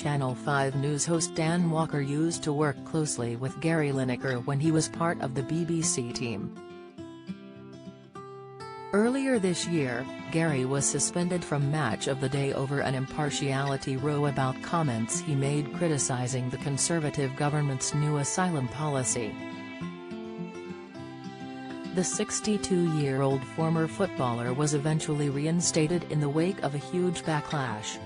Channel 5 News host Dan Walker used to work closely with Gary Lineker when he was part of the BBC team. Earlier this year, Gary was suspended from Match of the Day over an impartiality row about comments he made criticising the Conservative government's new asylum policy. The 62-year-old former footballer was eventually reinstated in the wake of a huge backlash.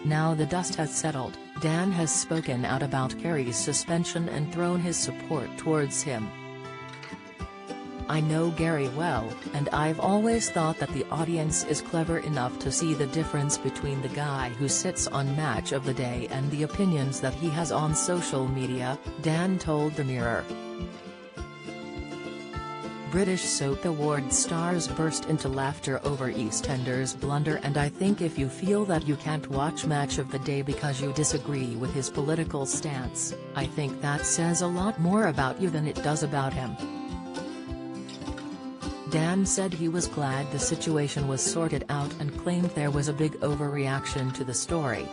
Now the dust has settled, Dan has spoken out about Gary's suspension and thrown his support towards him. "I know Gary well, and I've always thought that the audience is clever enough to see the difference between the guy who sits on Match of the Day and the opinions that he has on social media," Dan told the Mirror. British soap award stars burst into laughter over EastEnders' blunder, and "I think if you feel that you can't watch Match of the Day because you disagree with his political stance, I think that says a lot more about you than it does about him." Dan said he was glad the situation was sorted out and claimed there was a big overreaction to the story.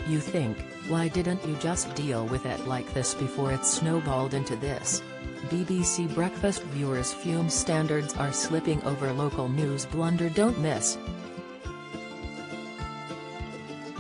"You think, why didn't you just deal with it like this before it snowballed into this? BBC breakfast viewers fume. Standards are slipping over local news blunder don't miss."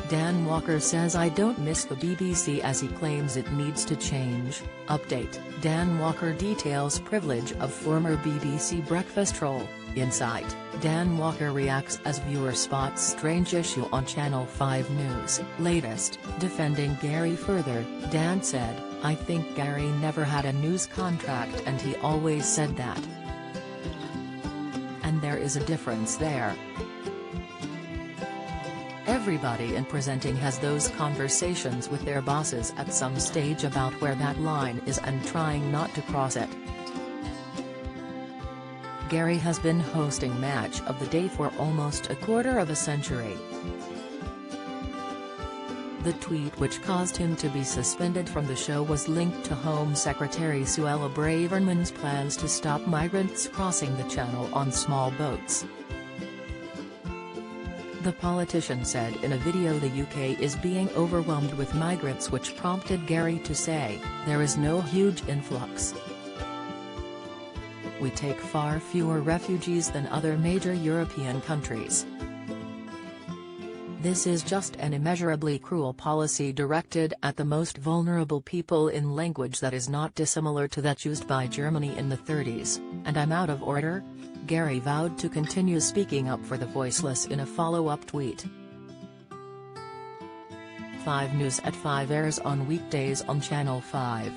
Dan Walker says I don't miss the BBC as he claims it needs to change. Update: Dan Walker details privilege of former BBC breakfast troll. Insight: Dan Walker reacts as viewer spots strange issue on Channel 5 News. Latest: defending Gary further, Dan said, "I think Gary never had a news contract and he always said that. And there is a difference there. Everybody in presenting has those conversations with their bosses at some stage about where that line is and trying not to cross it." Gary has been hosting Match of the Day for almost a quarter of a century. The tweet which caused him to be suspended from the show was linked to Home Secretary Suella Braverman's plans to stop migrants crossing the channel on small boats. The politician said in a video the UK is being overwhelmed with migrants, which prompted Gary to say, "There is no huge influx. We take far fewer refugees than other major European countries. This is just an immeasurably cruel policy directed at the most vulnerable people in language that is not dissimilar to that used by Germany in the 30s, and I'm out of order." Gary vowed to continue speaking up for the voiceless in a follow-up tweet. 5 News at 5 airs on weekdays on Channel 5.